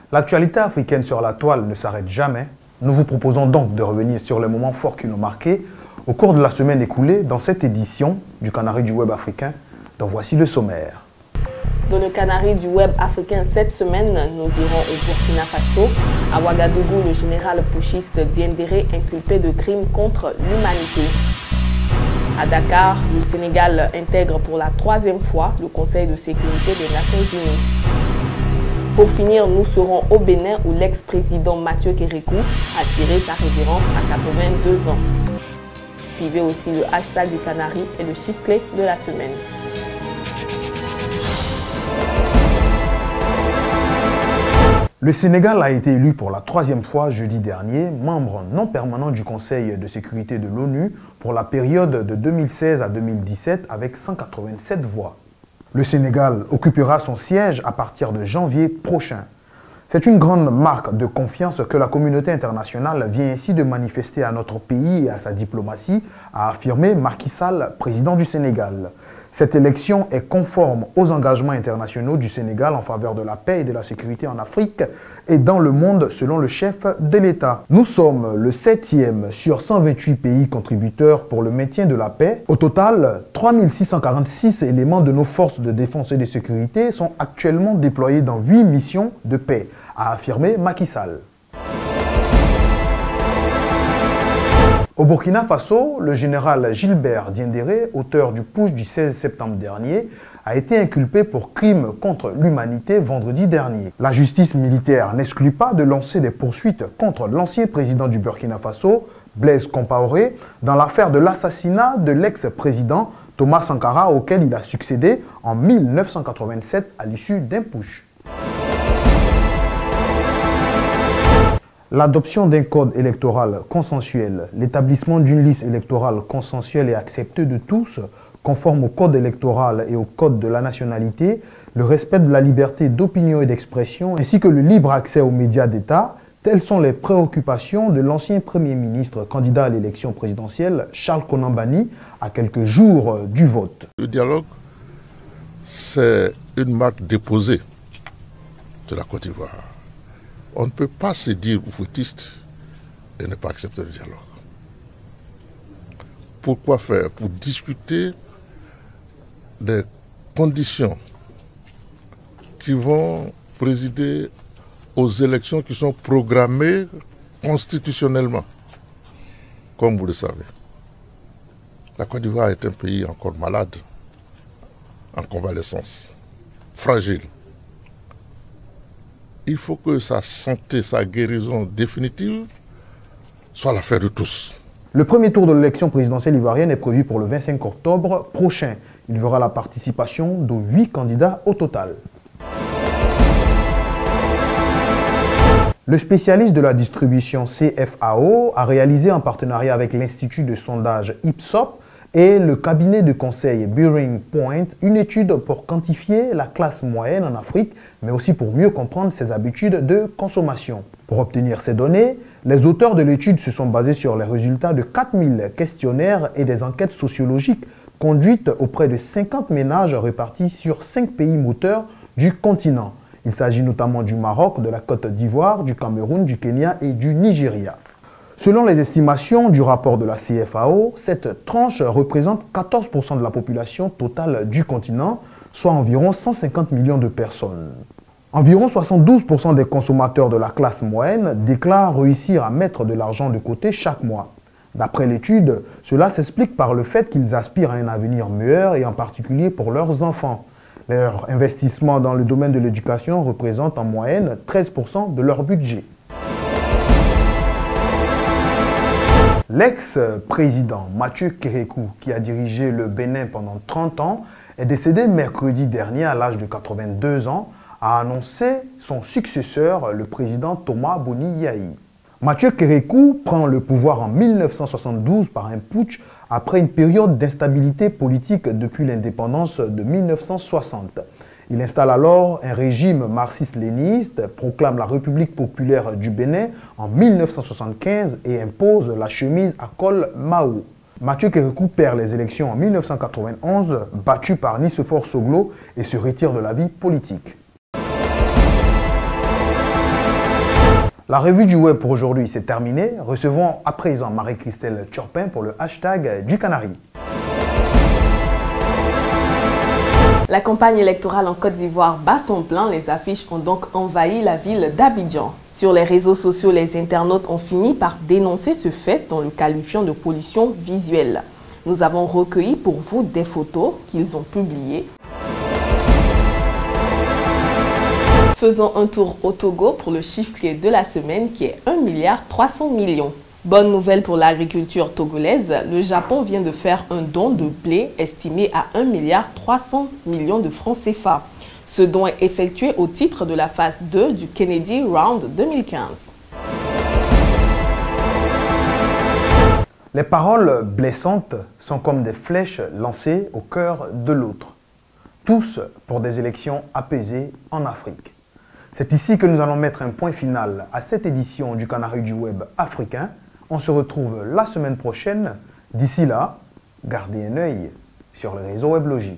L'actualité africaine sur la toile ne s'arrête jamais. Nous vous proposons donc de revenir sur les moments forts qui nous marqué au cours de la semaine écoulée dans cette édition du Canari du Web africain, dont voici le sommaire. Dans le Canari du Web africain cette semaine, nous irons au Burkina Faso. À Ouagadougou, le général putschiste Diendéré inculpé de crimes contre l'humanité. À Dakar, le Sénégal intègre pour la 3e fois le Conseil de sécurité des Nations Unies. Pour finir, nous serons au Bénin où l'ex-président Mathieu Kérékou a tiré sa révérence à 82 ans. Suivez aussi le hashtag du Canari et le chiffre clé de la semaine. Le Sénégal a été élu pour la 3e fois jeudi dernier, membre non permanent du Conseil de sécurité de l'ONU pour la période de 2016 à 2017 avec 187 voix. Le Sénégal occupera son siège à partir de janvier prochain. C'est une grande marque de confiance que la communauté internationale vient ainsi de manifester à notre pays et à sa diplomatie, a affirmé Macky Sall, président du Sénégal. Cette élection est conforme aux engagements internationaux du Sénégal en faveur de la paix et de la sécurité en Afrique et dans le monde selon le chef de l'État. Nous sommes le 7e sur 128 pays contributeurs pour le maintien de la paix. Au total, 3646 éléments de nos forces de défense et de sécurité sont actuellement déployés dans 8 missions de paix, a affirmé Macky Sall. Au Burkina Faso, le général Gilbert Diendéré, auteur du putsch du 16 septembre dernier, a été inculpé pour crime contre l'humanité vendredi dernier. La justice militaire n'exclut pas de lancer des poursuites contre l'ancien président du Burkina Faso, Blaise Compaoré, dans l'affaire de l'assassinat de l'ex-président Thomas Sankara, auquel il a succédé en 1987 à l'issue d'un putsch. L'adoption d'un code électoral consensuel, l'établissement d'une liste électorale consensuelle et acceptée de tous, conforme au code électoral et au code de la nationalité, le respect de la liberté d'opinion et d'expression, ainsi que le libre accès aux médias d'État, telles sont les préoccupations de l'ancien Premier ministre candidat à l'élection présidentielle, Charles Konan Banny, à quelques jours du vote. Le dialogue, c'est une marque déposée de la Côte d'Ivoire. On ne peut pas se dire foutiste et ne pas accepter le dialogue. Pourquoi faire? Pour discuter des conditions qui vont présider aux élections qui sont programmées constitutionnellement. Comme vous le savez, la Côte d'Ivoire est un pays encore malade, en convalescence, fragile. Il faut que sa santé, sa guérison définitive soit l'affaire de tous. Le premier tour de l'élection présidentielle ivoirienne est prévu pour le 25 octobre prochain. Il verra la participation de 8 candidats au total. Le spécialiste de la distribution CFAO a réalisé en partenariat avec l'Institut de sondage Ipsos et le cabinet de conseil Bearing Point une étude pour quantifier la classe moyenne en Afrique, mais aussi pour mieux comprendre ses habitudes de consommation. Pour obtenir ces données, les auteurs de l'étude se sont basés sur les résultats de 4000 questionnaires et des enquêtes sociologiques conduites auprès de 50 ménages répartis sur 5 pays moteurs du continent. Il s'agit notamment du Maroc, de la Côte d'Ivoire, du Cameroun, du Kenya et du Nigeria. Selon les estimations du rapport de la CFAO, cette tranche représente 14% de la population totale du continent, soit environ 150 millions de personnes. Environ 72% des consommateurs de la classe moyenne déclarent réussir à mettre de l'argent de côté chaque mois. D'après l'étude, cela s'explique par le fait qu'ils aspirent à un avenir meilleur et en particulier pour leurs enfants. Leur investissement dans le domaine de l'éducation représente en moyenne 13% de leur budget. L'ex-président Mathieu Kérékou, qui a dirigé le Bénin pendant 30 ans, est décédé mercredi dernier à l'âge de 82 ans, a annoncé son successeur, le président Thomas Boni Yahi. Mathieu Kérékou prend le pouvoir en 1972 par un putsch après une période d'instabilité politique depuis l'indépendance de 1960. Il installe alors un régime marxiste-léniniste, proclame la République populaire du Bénin en 1975 et impose la chemise à col Mao. Mathieu Kérékou perd les élections en 1991, battu par Nicéphore Soglo et se retire de la vie politique. La revue du web pour aujourd'hui, c'est terminé. Recevons à présent Marie-Christelle Turpin pour le hashtag du Canari. La campagne électorale en Côte d'Ivoire bat son plein. Les affiches ont donc envahi la ville d'Abidjan. Sur les réseaux sociaux, les internautes ont fini par dénoncer ce fait en le qualifiant de pollution visuelle. Nous avons recueilli pour vous des photos qu'ils ont publiées. Faisons un tour au Togo pour le chiffre de la semaine qui est 1,3 milliard. Bonne nouvelle pour l'agriculture togolaise, le Japon vient de faire un don de blé estimé à 1,3 milliard de francs CFA. Ce don est effectué au titre de la phase 2 du Kennedy Round 2015. Les paroles blessantes sont comme des flèches lancées au cœur de l'autre. Tous pour des élections apaisées en Afrique. C'est ici que nous allons mettre un point final à cette édition du Canari du Web africain. On se retrouve la semaine prochaine. D'ici là, gardez un œil sur les réseaux Weblogie.